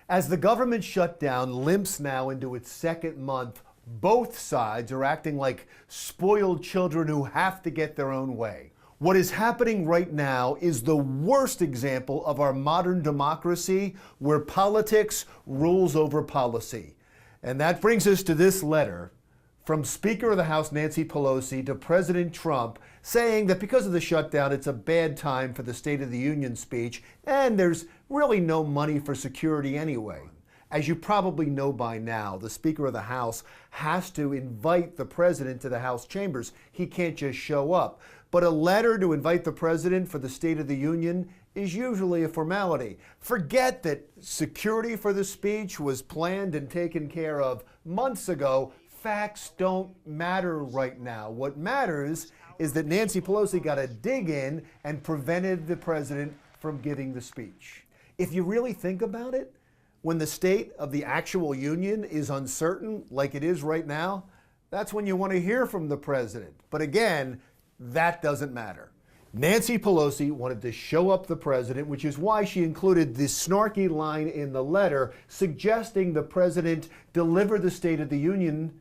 As the government shutdown limps now into its second month, both sides are acting like spoiled children who have to get their own way. What is happening right now is the worst example of our modern democracy where politics rules over policy. And that brings us to this letter from Speaker of the House Nancy Pelosi to President Trump saying that because of the shutdown, it's a bad time for the State of the Union speech, and there's really no money for security anyway. As you probably know by now, the Speaker of the House has to invite the President to the House chambers. He can't just show up. But a letter to invite the President for the State of the Union is usually a formality. Forget that security for the speech was planned and taken care of months ago. Facts don't matter right now. What matters is that Nancy Pelosi got a dig in and prevented the President from giving the speech. If you really think about it, when the state of the actual union is uncertain, like it is right now, that's when you want to hear from the President. But again, that doesn't matter. Nancy Pelosi wanted to show up the President, which is why she included this snarky line in the letter suggesting the President deliver the State of the Union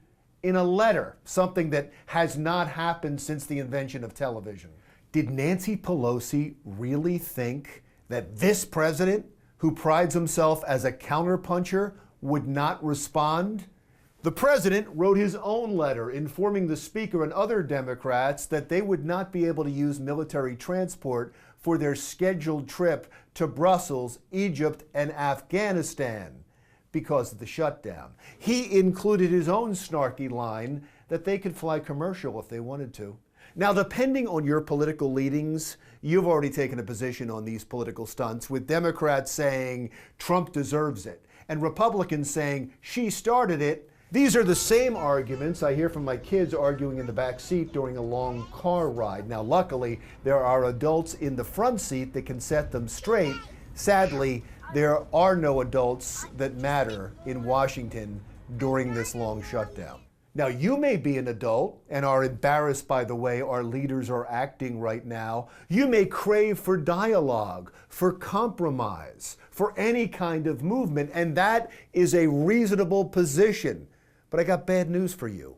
in a letter, something that has not happened since the invention of television. Did Nancy Pelosi really think that this President, who prides himself as a counterpuncher, would not respond? The President wrote his own letter informing the Speaker and other Democrats that they would not be able to use military transport for their scheduled trip to Brussels, Egypt, and Afghanistan because of the shutdown. He included his own snarky line that they could fly commercial if they wanted to. Now, depending on your political leanings, you've already taken a position on these political stunts, with Democrats saying Trump deserves it, and Republicans saying she started it. These are the same arguments I hear from my kids arguing in the back seat during a long car ride. Now, luckily, there are adults in the front seat that can set them straight. Sadly, there are no adults that matter in Washington during this long shutdown. Now, you may be an adult and are embarrassed by the way our leaders are acting right now. You may crave for dialogue, for compromise, for any kind of movement, and that is a reasonable position. But I got bad news for you.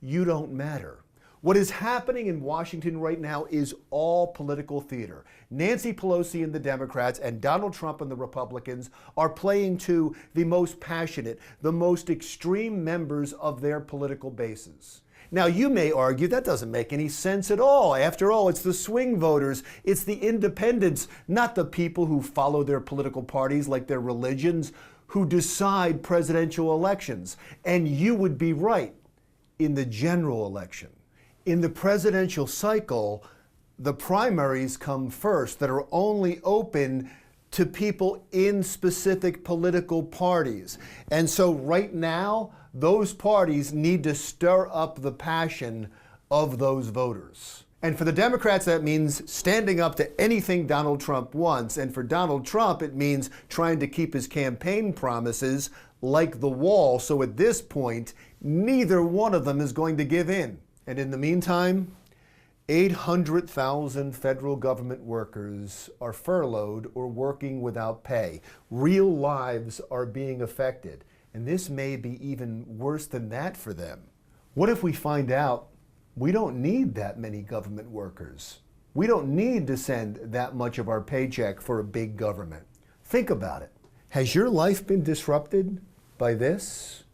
You don't matter. What is happening in Washington right now is all political theater. Nancy Pelosi and the Democrats and Donald Trump and the Republicans are playing to the most passionate, the most extreme members of their political bases. Now, you may argue that doesn't make any sense at all. After all, it's the swing voters, it's the independents, not the people who follow their political parties like their religions, who decide presidential elections. And you would be right in the general election. In the presidential cycle, the primaries come first that are only open to people in specific political parties. And so right now, those parties need to stir up the passion of those voters. And for the Democrats, that means standing up to anything Donald Trump wants. And for Donald Trump, it means trying to keep his campaign promises like the wall. So at this point, neither one of them is going to give in. And in the meantime, 800,000 federal government workers are furloughed or working without pay. Real lives are being affected. And this may be even worse than that for them. What if we find out we don't need that many government workers? We don't need to send that much of our paycheck for a big government. Think about it. Has your life been disrupted by this?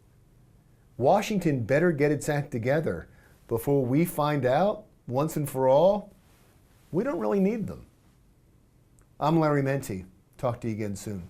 Washington better get its act together before we find out, once and for all, we don't really need them. I'm Larry Menti. Talk to you again soon.